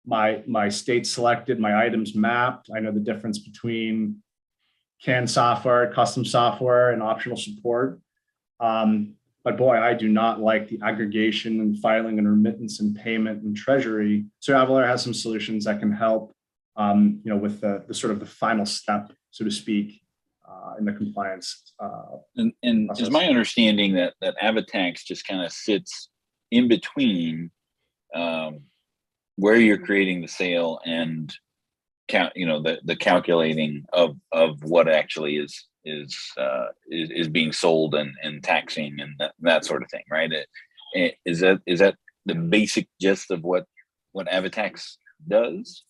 my state selected, my items mapped. I know the difference between canned software, custom software, and optional support. But boy, I do not like the aggregation and filing and remittance and payment and treasury. So Avalara has some solutions that can help, with the sort of the final step, so to speak, in the compliance. And it's my understanding that Navitax just kind of sits in between where you're creating the sale and the calculating of what actually is being sold and taxing and that sort of thing, right? Is that the basic gist of what Navitax does?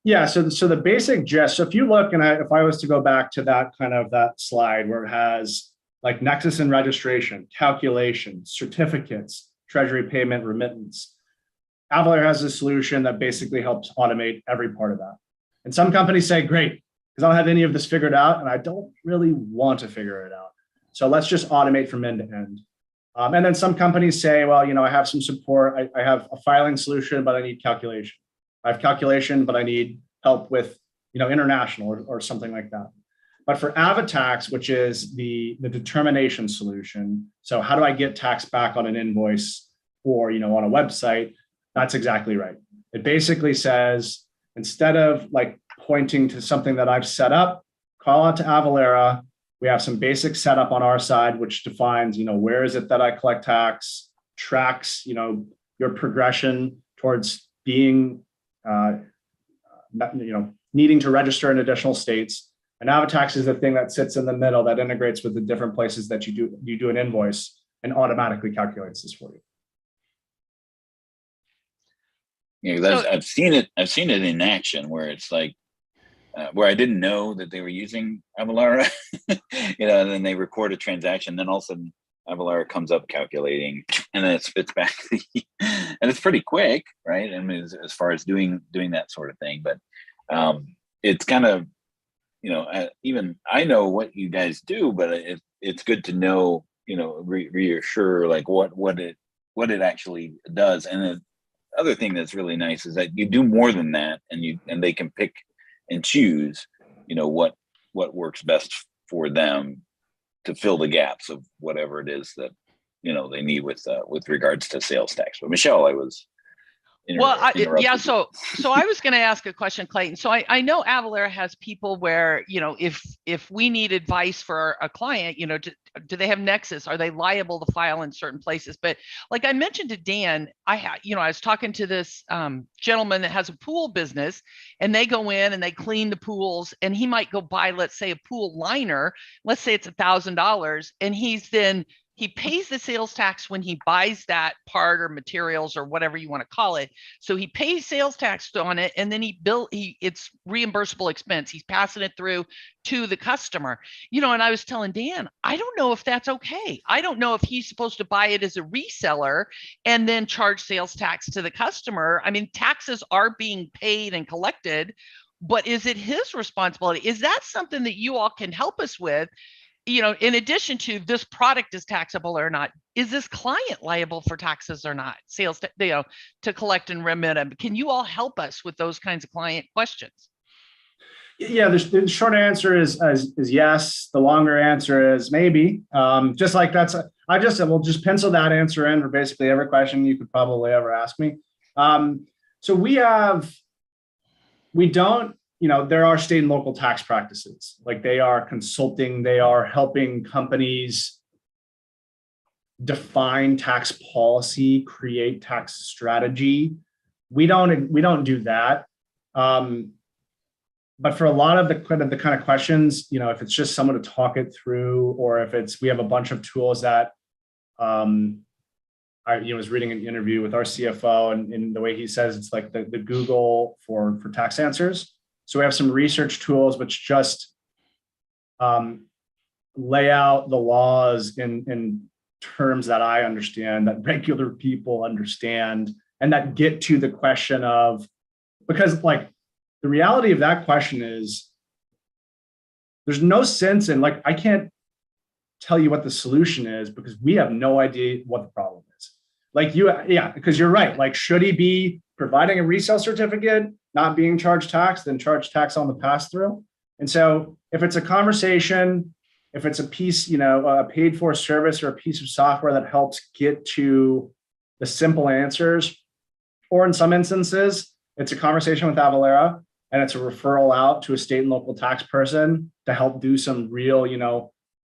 Yeah. So the basic gist. So if you look, and if I was to go back to that slide where it has Nexus and registration, calculation, certificates, treasury payment, remittance. Avalara has a solution that basically helps automate every part of that. And some companies say, great, because I don't have any of this figured out and I don't really want to figure it out. So let's just automate from end to end. And then some companies say, well, I have some support. I have a filing solution, but I need calculation. I have calculation, but I need help with, international or something like that. But for Navitax, which is the determination solution, so how do I get tax back on an invoice or, on a website? That's exactly right. It basically says, instead of like pointing to something that I've set up, call out to Avalara. We have some basic setup on our side, which defines, where is it that I collect tax, tracks, your progression towards being, needing to register in additional states. And Navitax is the thing that sits in the middle that integrates with the different places that you do an invoice and automatically calculates this for you. Yeah, I've seen it in action where it's like, where I didn't know that they were using Avalara, and then they record a transaction, then all of a sudden Avalara comes up calculating, and then it spits back, and it's pretty quick, right? I mean, as far as doing that sort of thing, but it's kind of, even I know what you guys do, but it's good to know, reassure like what it actually does, and then other thing that's really nice is that you do more than that, and they can pick and choose, what works best for them to fill the gaps of whatever it is that they need with regards to sales tax. But Michelle, I was yeah. So I was going to ask a question, Clayton. So I know Avalara has people where, if we need advice for a client, do they have Nexus? Are they liable to file in certain places? But like I mentioned to Dan, I was talking to this gentleman that has a pool business, and they go in and they clean the pools, and he might go buy, let's say, a pool liner. Let's say it's $1,000, and he pays the sales tax when he buys that part or materials or whatever you want to call it. So he pays sales tax on it, and then it's reimbursable expense. He's passing it through to the customer. And I was telling Dan, I don't know if that's okay. I don't know if he's supposed to buy it as a reseller and then charge sales tax to the customer. I mean, taxes are being paid and collected, but is it his responsibility? Is that something that you all can help us with? In addition to this product is taxable or not, is this client liable for taxes or not? Sales, to collect and remit them. Can you all help us with those kinds of client questions? Yeah, the short answer is yes. The longer answer is maybe. Just like we'll just pencil that answer in for basically every question you could probably ever ask me. So we don't. There are state and local tax practices, like they are consulting, they are helping companies define tax policy, create tax strategy. We don't do that. But for a lot of the kind of questions, if it's just someone to talk it through, or if we have a bunch of tools that, I was reading an interview with our CFO, and the way he says it's like the Google for tax answers. So we have some research tools which just lay out the laws in terms that I understand, that regular people understand, and that get to the question of, because like the reality of that question is there's no sense in, like, I can't tell you what the solution is because we have no idea what the problem is. Like because you're right. Like, should he be providing a resale certificate, not being charged tax, then charge tax on the pass-through? And so if it's a conversation, if it's a piece, a paid for service or a piece of software that helps get to the simple answers, or in some instances, it's a conversation with Avalara and it's a referral out to a state and local tax person to help do some real,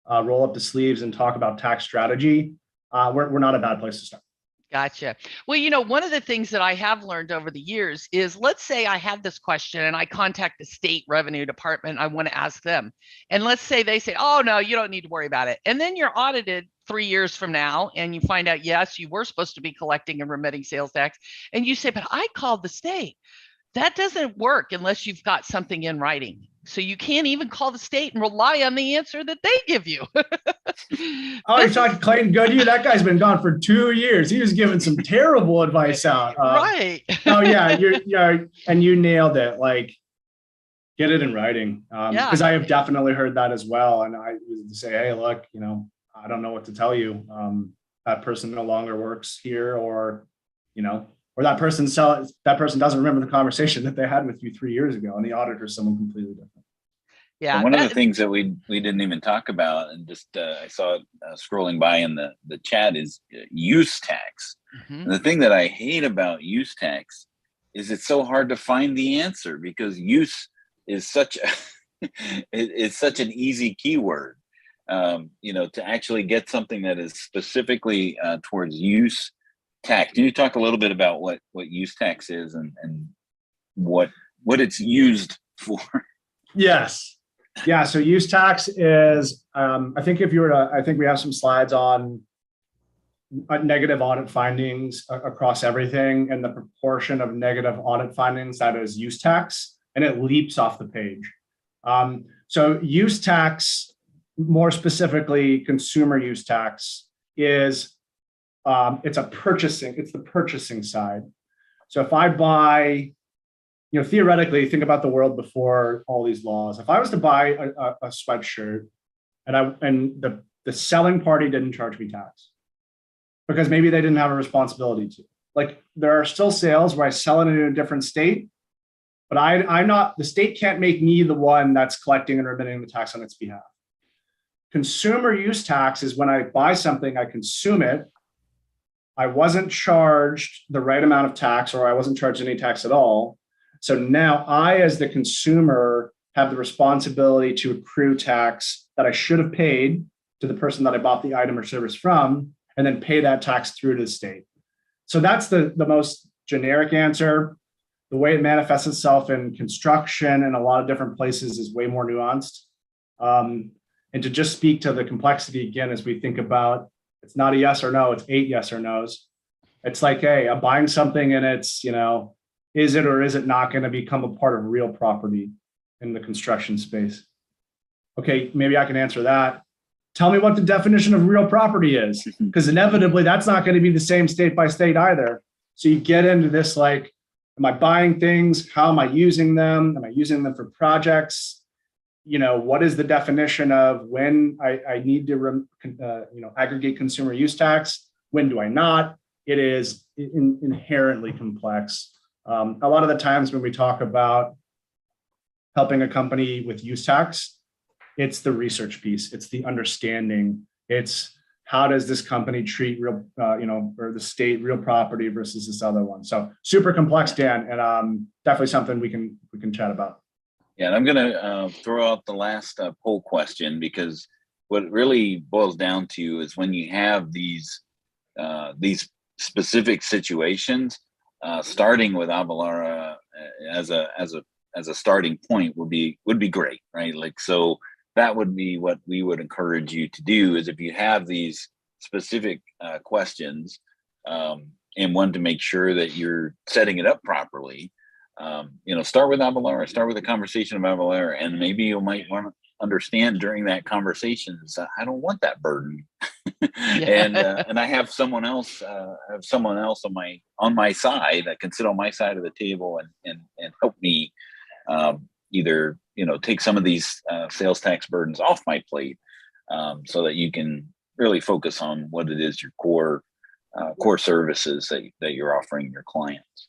roll up the sleeves and talk about tax strategy, we're not a bad place to start. Gotcha. Well, one of the things that I have learned over the years is, let's say I have this question and I contact the state revenue department. I want to ask them. And let's say they say, oh, no, you don't need to worry about it. And then you're audited 3 years from now and you find out, yes, you were supposed to be collecting and remitting sales tax. And you say, but I called the state. That doesn't work unless you've got something in writing. So you can't even call the state and rely on the answer that they give you. Oh, you're talking Clayton Goodyear? That guy's been gone for 2 years. He was giving some terrible advice out. Right. Oh yeah, and you nailed it. Like, get it in writing. Because I have definitely heard that as well. And I would say, hey, look, I don't know what to tell you. That person no longer works here, or that person doesn't remember the conversation that they had with you 3 years ago, and the auditor is someone completely different. Yeah. And one of the things that we didn't even talk about, and just I saw it scrolling by in the chat, is use tax. And the thing that I hate about use tax is it's so hard to find the answer, because use is such it's such an easy keyword. To actually get something that is specifically towards use tax. Can you talk a little bit about what use tax is and what it's used for? Yes. Yeah. So use tax is, I think I think we have some slides on negative audit findings across everything, and the proportion of negative audit findings that is use tax, and it leaps off the page. So use tax, more specifically consumer use tax, is it's the purchasing side. So if I buy, theoretically, think about the world before all these laws. If I was to buy a sweatshirt and the selling party didn't charge me tax because maybe they didn't have a responsibility to, like, there are still sales where I sell it in a different state, but the state can't make me the one that's collecting and remitting the tax on its behalf. Consumer use tax is when I buy something, I consume it, I wasn't charged the right amount of tax, or I wasn't charged any tax at all. So now I, as the consumer, have the responsibility to accrue tax that I should have paid to the person that I bought the item or service from, and then pay that tax through to the state. So that's the most generic answer. The way it manifests itself in construction and a lot of different places is way more nuanced. And to just speak to the complexity again, as we think about, it's not a yes or no, it's 8 yes or no's. It's like, hey, I'm buying something and it's, is it or is it not going to become a part of real property in the construction space? Okay, maybe I can answer that. Tell me what the definition of real property is, because inevitably that's not going to be the same state by state either. So you get into this, like, am I buying things? How am I using them? Am I using them for projects? What is the definition of when I need to, aggregate consumer use tax? When do I not? It is inherently complex. A lot of the times when we talk about helping a company with use tax, it's the research piece, it's the understanding, it's how does this company treat real, or the state real property versus this other one. So super complex, Dan, and definitely something we can chat about. Yeah, and I'm going to throw out the last poll question, because what it really boils down to is when you have these specific situations, starting with Avalara as a starting point would be great, right? Like, so that would be what we would encourage you to do, is if you have these specific questions and want to make sure that you're setting it up properly, start with Avalara, start with a conversation about Avalara, and maybe you might want to understand during that conversation, I don't want that burden. And I have someone else on my side that can sit on my side of the table and help me either take some of these sales tax burdens off my plate, so that you can really focus on what it is your core services that you're offering your clients.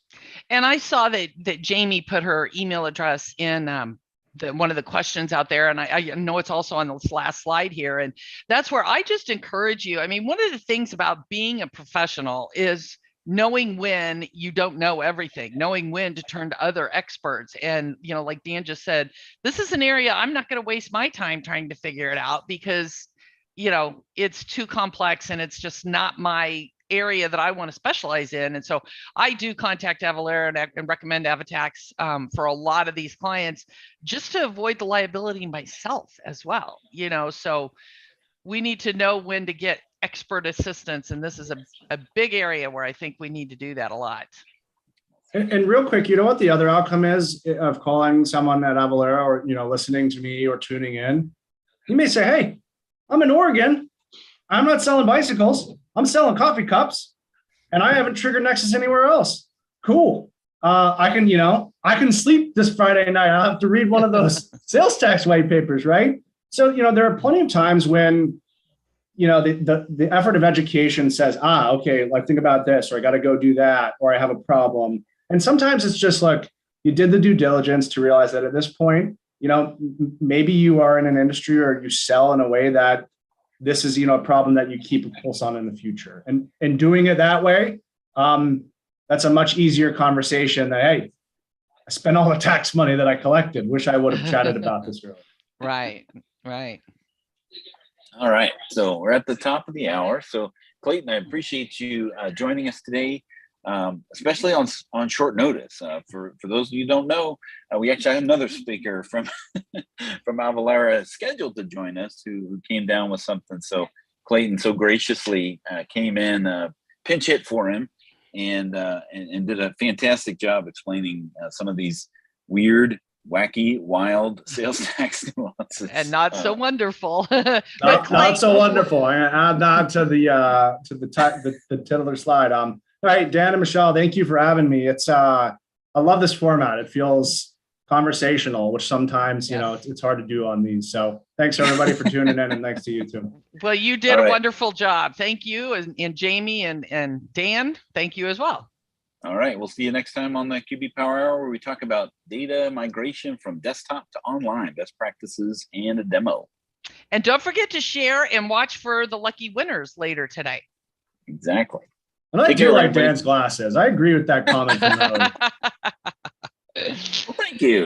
And I saw that Jamie put her email address in one of the questions out there, and I know it's also on this last slide here, and that's where I just encourage you. I mean, one of the things about being a professional is knowing when you don't know everything, knowing when to turn to other experts. And, like Dan just said, this is an area I'm not going to waste my time trying to figure it out, because, it's too complex and it's just not my area that I want to specialize in. And so I do contact Avalara and recommend Navitax for a lot of these clients, just to avoid the liability myself as well. So we need to know when to get expert assistance, and this is a big area where I think we need to do that a lot. And real quick, you know what the other outcome is of calling someone at Avalara or, listening to me or tuning in? You may say, hey, I'm in Oregon. I'm not selling bicycles. I'm selling coffee cups and I haven't triggered Nexus anywhere else. Cool. I can sleep this Friday night. I'll have to read one of those sales tax white papers, right? So, there are plenty of times when, the effort of education says, okay, like think about this, or I got to go do that, or I have a problem. And sometimes it's just like you did the due diligence to realize that at this point, maybe you are in an industry or you sell in a way that this is, a problem that you keep a pulse on in the future. And doing it that way, that's a much easier conversation than, hey, I spent all the tax money that I collected. Wish I would have chatted about this earlier. Right. All right. So we're at the top of the hour. So Clayton, I appreciate you joining us today, especially on short notice. For those of you who don't know, we actually have another speaker from from Avalara scheduled to join us who came down with something. So Clayton so graciously came in, pinch hit for him, and did a fantastic job explaining some of these weird, wacky, wild sales tax nuances. And not so wonderful. Not so wonderful. I add that to the titular slide. All right, Dan and Michelle, thank you for having me. It's I love this format. It feels conversational, which sometimes it's hard to do on these. So thanks everybody for tuning in, and thanks to you too. Well, you did a wonderful job. Thank you, and Jamie and Dan, thank you as well. All right, we'll see you next time on the QB Power Hour, where we talk about data migration from desktop to online, best practices, and a demo. And don't forget to share and watch for the lucky winners later today. Exactly. And I do like Dan's glasses. I agree with that comment from earlier.